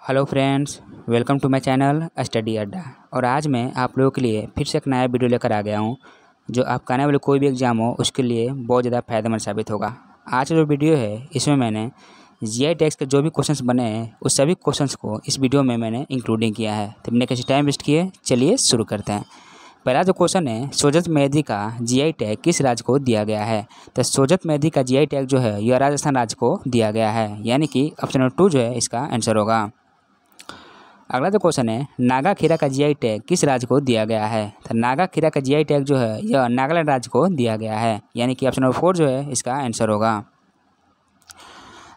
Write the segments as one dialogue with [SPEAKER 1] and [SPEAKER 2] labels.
[SPEAKER 1] Hello friends, welcome to my channel study Adda. और आज मैं आप लोगों के लिए फिर से एक नया वीडियो लेकर आ गया हूं जो आपका आने वाले कोई भी एग्ज़ाम हो उसके लिए बहुत ज़्यादा फ़ायदेमंद साबित होगा। आज का जो वीडियो है इसमें मैंने जीआई टैग्स के जो भी क्वेश्चंस बने हैं उस सभी क्वेश्चंस को इस वीडियो में मैंने इंक्लूडिंग किया है। तो मैंने किसी टाइम वेस्ट किए, चलिए शुरू करते हैं। पहला जो क्वेश्चन है, सोजत मेहदी का जीआई टैग किस राज्य को दिया गया है। तो सोजत मेहदी का जीआई टैग जो है यह राजस्थान राज्य को दिया गया है, यानी कि ऑप्शन नंबर 2 जो है इसका आंसर होगा। अगला जो क्वेश्चन है, नागा खीरा का जीआई टैग किस राज्य को दिया गया है। तो नागा खीरा का जीआई टैग जो है यह नागालैंड राज्य को दिया गया है, यानी कि ऑप्शन नंबर 4 जो है इसका आंसर होगा।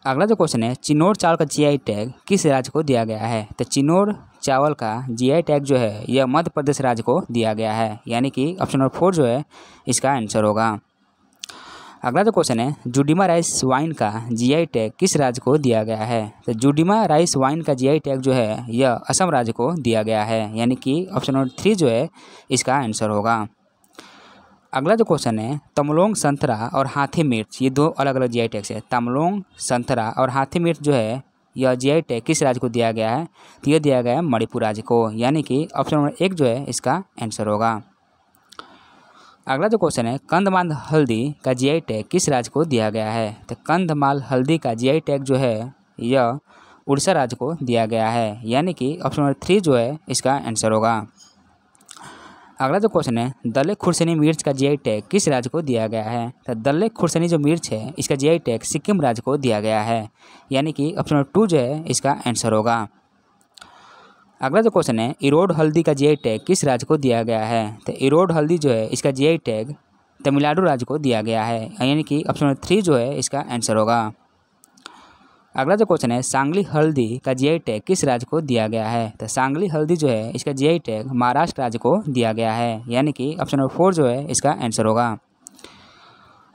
[SPEAKER 1] अगला जो क्वेश्चन है, चिन्नौर चावल का जीआई टैग किस राज्य को दिया गया है। तो चिन्नौर चावल का जीआई टैग जो है यह मध्य प्रदेश राज्य को दिया गया है, यानी कि ऑप्शन नंबर 4 जो है इसका आंसर होगा। अगला जो क्वेश्चन है, जुडीमा राइस वाइन का जीआई टैग किस राज्य को दिया गया है। तो जुडीमा राइस वाइन का जीआई टैग जो है यह असम राज्य को दिया गया है, यानी कि ऑप्शन नंबर 3 जो है इसका आंसर होगा। अगला जो क्वेश्चन है, तमलोंग संतरा और हाथी मिर्च, ये दो अलग अलग जीआई टैग्स है। तमलोंग संतरा और हाथी मिर्च जो है यह जीआई टैग किस राज्य को दिया गया है। तो यह दिया गया है मणिपुर राज्य को, यानी कि ऑप्शन नंबर 1 जो है इसका आंसर होगा। अगला जो क्वेश्चन है, कंधमाल हल्दी का जीआई टैग किस राज्य को दिया गया है। तो कंधमाल हल्दी का जीआई टैग जो है यह उड़ीसा राज्य को दिया गया है, यानी कि ऑप्शन नंबर 3 जो है इसका आंसर होगा। अगला जो क्वेश्चन है, दल्ले खुर्सनी मिर्च का जीआई टैग किस राज्य को दिया गया है। तो दल्ले खुर्सनी जो मिर्च है इसका जीआई टैग सिक्किम राज्य को दिया गया है, यानी कि ऑप्शन नंबर 2 जो है इसका आंसर होगा। अगला जो क्वेश्चन है, इरोड हल्दी का जीआई टैग किस राज्य को दिया गया है। तो इरोड हल्दी जो है इसका जीआई टैग तमिलनाडु राज्य को दिया गया है, यानी कि ऑप्शन नंबर 3 जो है इसका आंसर होगा। अगला जो क्वेश्चन है, सांगली हल्दी का जीआई टैग किस राज्य को दिया गया है। तो सांगली हल्दी जो है इसका जीआई टैग महाराष्ट्र राज्य को दिया गया है, यानी कि ऑप्शन नंबर 4 जो है इसका आंसर होगा।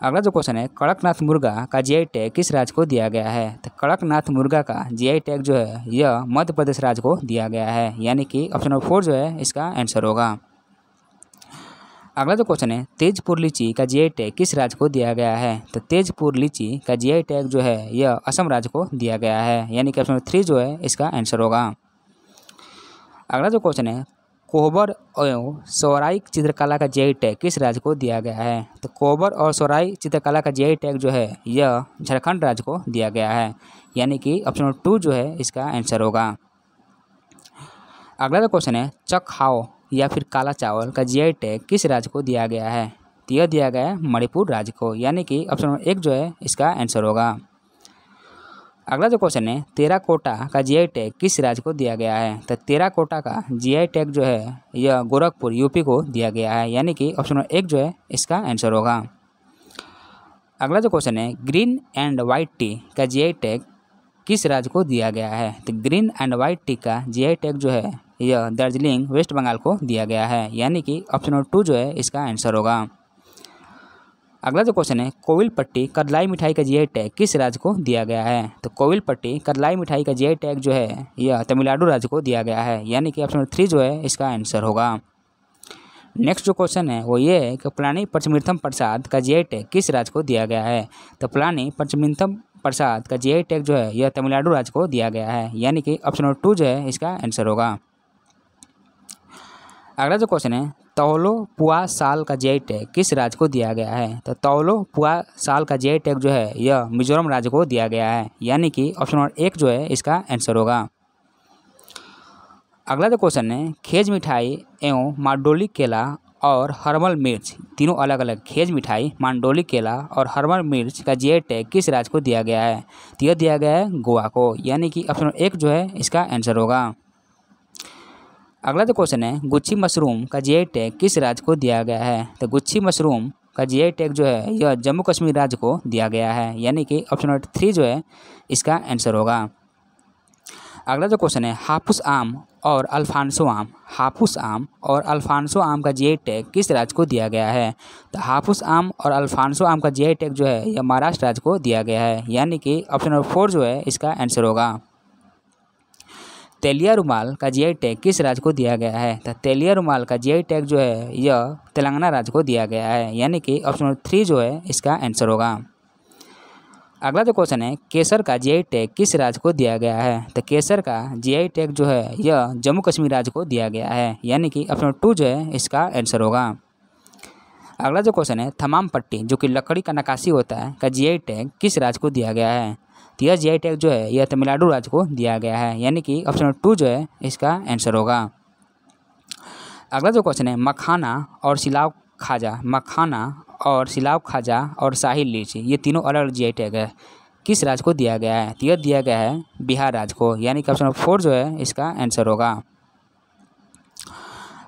[SPEAKER 1] अगला जो क्वेश्चन है, कड़कनाथ मुर्गा का जीआई टैग किस राज्य को दिया गया है। तो कड़कनाथ मुर्गा का जीआई टैग जो है यह मध्य प्रदेश राज्य को दिया गया है, यानी कि ऑप्शन नंबर 4 जो है इसका आंसर होगा। अगला जो क्वेश्चन है, तेजपुर लीची का जीआई टैग किस राज्य को दिया गया है। तो तेजपुर लीची का जीआई टैग जो है यह असम राज्य को दिया गया है, यानी कि ऑप्शन नंबर 3 जो है इसका आंसर होगा। अगला जो क्वेश्चन है, कोहबर एवं सौराई चित्रकला का जीआई टैग किस राज्य को दिया गया है। तो कोहबर और सौराई चित्रकला का जीआई टैग जो है यह झारखंड राज्य को दिया गया है, यानी कि ऑप्शन नंबर 2 जो है इसका आंसर होगा। अगला जो क्वेश्चन है, चकहाओ या फिर काला चावल का जीआई टैग किस राज्य को दिया गया है। तो यह दिया गया है मणिपुर राज्य को, यानी कि ऑप्शन नंबर 1 जो है इसका आंसर होगा। अगला जो क्वेश्चन है, टेराकोटा का जीआई टैग किस राज्य को दिया गया है। तो टेराकोटा का जीआई टैग जो है यह गोरखपुर यूपी को दिया गया है, यानी कि ऑप्शन नंबर 1 जो है इसका आंसर होगा। अगला जो क्वेश्चन है, ग्रीन एंड वाइट टी का जीआई टैग किस राज्य को दिया गया है। तो ग्रीन एंड वाइट टी का जीआई टैग जो है यह दार्जिलिंग वेस्ट बंगाल को दिया गया है, यानी कि ऑप्शन नंबर 2 जो है इसका आंसर होगा। अगला जो क्वेश्चन है, कोविलपट्टी कदलाई मिठाई का जीआई टैग किस राज्य को दिया गया है। तो कोविलपट्टी कदलाई मिठाई का जीआई टैग जो है यह तमिलनाडु राज्य को दिया गया है, यानी कि ऑप्शन नंबर 3 जो है इसका आंसर होगा। नेक्स्ट जो क्वेश्चन है वो ये है कि प्लानी पंचमीर्थम प्रसाद का जीआई टैग किस राज्य को दिया गया है। तो प्लानी पंचमीर्थम प्रसाद का जीआई टैग जो है यह तमिलनाडु राज्य को दिया गया है, यानी कि ऑप्शन नंबर 2 जो है इसका आंसर होगा। अगला जो क्वेश्चन है, तौलो पुआ साल का जीआई टैग किस राज्य को दिया गया है। तो तौलो पुआ साल का जीआई टैग जो है यह मिजोरम राज्य को दिया गया है, यानी कि ऑप्शन नंबर 1 जो है इसका आंसर होगा। अगला जो क्वेश्चन है, खेज मिठाई एवं मांडोली केला और हर्बल मिर्च, तीनों अलग अलग खेज मिठाई, मांडोली केला और हर्बल मिर्च का जीआई टैग किस राज्य को दिया गया है। तो यह दिया गया है गोवा को, यानी कि ऑप्शन नंबर 1 जो है इसका आंसर होगा। अगला जो क्वेश्चन है, गुच्छी मशरूम का जीआई टैग किस राज्य को दिया गया है। तो गुच्छी मशरूम का जीआई टैग जो है यह जम्मू कश्मीर राज्य को दिया गया है, यानी कि ऑप्शन नंबर 3 जो है इसका आंसर होगा। अगला जो क्वेश्चन है, हापुस आम और अल्फांसो आम, हापुस आम और अल्फांसो आम का जीआई टैग किस राज्य को दिया गया है। तो हापुस आम और अल्फांसो आम का जीआई टैग जो है यह महाराष्ट्र राज्य को दिया गया है, यानी कि ऑप्शन नंबर 4 जो है इसका आंसर होगा। तेलिया रुमाल का जीआई टैग किस राज्य को दिया गया है। तो तेलिया रुमाल का जीआई टैग जो है यह तेलंगाना राज्य को दिया गया है, यानी कि ऑप्शन नंबर 3 जो है इसका आंसर होगा। अगला जो क्वेश्चन है, केसर का जीआई टैग किस राज्य को दिया गया है? तो केसर का जीआई टैग जो है यह जम्मू कश्मीर राज्य को दिया गया है, यानी कि ऑप्शन 2 जो है इसका आंसर होगा। अगला जो क्वेश्चन है, तमाम पट्टी जो कि लकड़ी का नक्काशी होता है का जीआई टैग किस राज्य को दिया गया है? तो यह जीआई टैग जो है यह तमिलनाडु राज्य को दिया गया है, यानी कि ऑप्शन 2 जो है इसका आंसर होगा। अगला जो क्वेश्चन है, मखाना और सिलाव खाजा और शाही लीची ये तीनों अलग अलग जीआई टैग है, किस राज्य को दिया गया है? तो यह दिया गया है बिहार राज्य को, यानी कि ऑप्शन 4 जो है इसका आंसर होगा।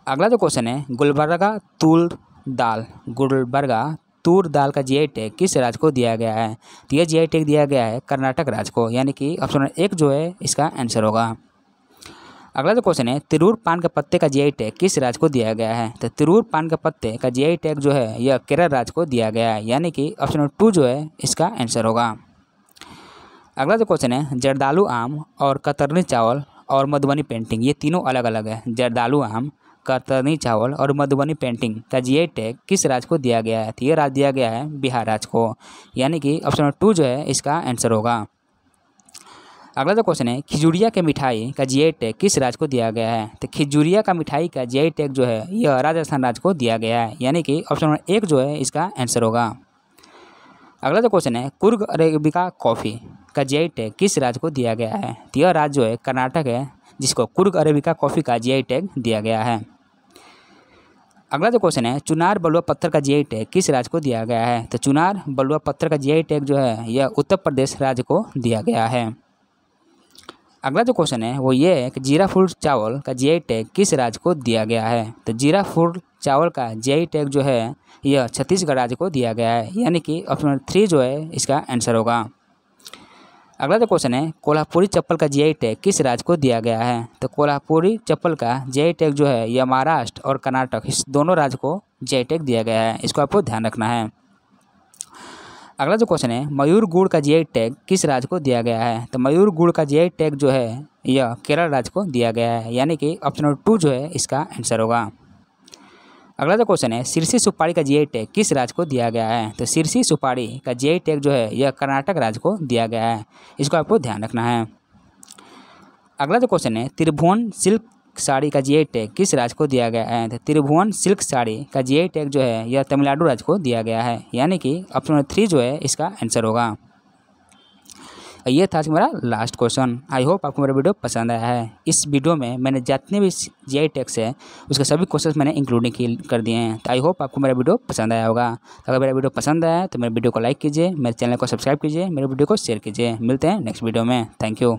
[SPEAKER 1] अगला जो क्वेश्चन है, गुलबर्गा तूर दाल का जीआई टैग किस राज्य को दिया गया है? तो यह जीआई टैग दिया गया है कर्नाटक राज्य को, यानी कि ऑप्शन 1 जो है इसका आंसर होगा। अगला जो क्वेश्चन है, तिरूर पान के पत्ते का जीआई टैग किस राज्य को दिया गया है? तो तिरूर पान के पत्ते का जीआई टैग जो है यह केरल राज्य को दिया गया है, यानी कि ऑप्शन 2 जो है इसका आंसर होगा। अगला जो क्वेश्चन है, जर्दालू आम और कतरनी चावल और मधुबनी पेंटिंग ये तीनों अलग अलग है। जर्दालू आम, कतरनी चावल और मधुबनी पेंटिंग का जीआई टैग किस राज्य को दिया गया है? तो यह राज्य दिया गया है बिहार राज्य को, यानी कि ऑप्शन 2 जो है इसका आंसर होगा। अगला जो क्वेश्चन है, खिजूरिया के मिठाई का जीआई टैग किस राज्य को दिया गया है? तो खिजूरिया का मिठाई का जीआई टैग जो है यह राजस्थान राज्य को दिया गया है, यानी कि ऑप्शन 1 जो है इसका आंसर होगा। अगला जो क्वेश्चन है, कुर्ग अरेबिका कॉफ़ी का जीआई टैग किस राज्य को दिया गया है? तो यह राज्य जो है कर्नाटक है, जिसको कुर्ग अरेबिका कॉफ़ी का जीआई टैग दिया गया है। अगला जो क्वेश्चन है, चुनार बलुआ पत्थर का जीआई टैग किस राज्य को दिया गया है? तो चुनार बलुआ पत्थर का जीआई टैग जो है यह उत्तर प्रदेश राज्य को दिया गया है। अगला जो क्वेश्चन है वो ये है कि जीरा फूड चावल का जीआई टैग किस राज्य को दिया गया है? तो जीरा फूड चावल का जीआई टैग जो है यह छत्तीसगढ़ राज्य को दिया गया है, यानी कि ऑप्शन 3 जो है इसका आंसर होगा। अगला जो क्वेश्चन है, कोल्हापुरी चप्पल का जीआई टैग किस राज्य को दिया गया है? तो कोल्हापुरी चप्पल का जीआई टैग जो है यह महाराष्ट्र और कर्नाटक इस दोनों राज्य को जीआई टैग दिया गया है, इसको आपको ध्यान रखना है। अगला जो क्वेश्चन है, मयूर गुड़ का जीआई टैग किस राज्य को दिया गया है? तो मयूर गुड़ का जीआई टैग जो है यह केरल राज्य को दिया गया है, यानी कि ऑप्शन 2 जो है इसका आंसर होगा। अगला जो क्वेश्चन है, सिरसी सुपारी का जीआई टैग किस राज्य को दिया गया है? तो सिरसी सुपारी का जीआई टैग जो है यह कर्नाटक राज्य को दिया गया है, इसको आपको ध्यान रखना है। अगला जो क्वेश्चन है, त्रिभुवन सिल्क साड़ी का जीआई टैग किस राज्य को दिया गया है? तो त्रिभुवन सिल्क साड़ी का जीआई टैग जो है यह तमिलनाडु राज्य को दिया गया है, यानी कि ऑप्शन 3 जो है इसका आंसर होगा। ये था आज मेरा लास्ट क्वेश्चन। आई होप आपको मेरा वीडियो पसंद आया है। इस वीडियो में मैंने जितने भी जीआई टैग्स है उसके सभी क्वेश्चंस मैंने इंक्लूडिंग कर दिए हैं। तो आई होप आपको मेरा वीडियो पसंद आया होगा। तो अगर मेरा वीडियो पसंद आया तो मेरे वीडियो को लाइक कीजिए, मेरे चैनल को सब्सक्राइब कीजिए, मेरे वीडियो को शेयर कीजिए। मिलते हैं नेक्स्ट वीडियो में। Thank you.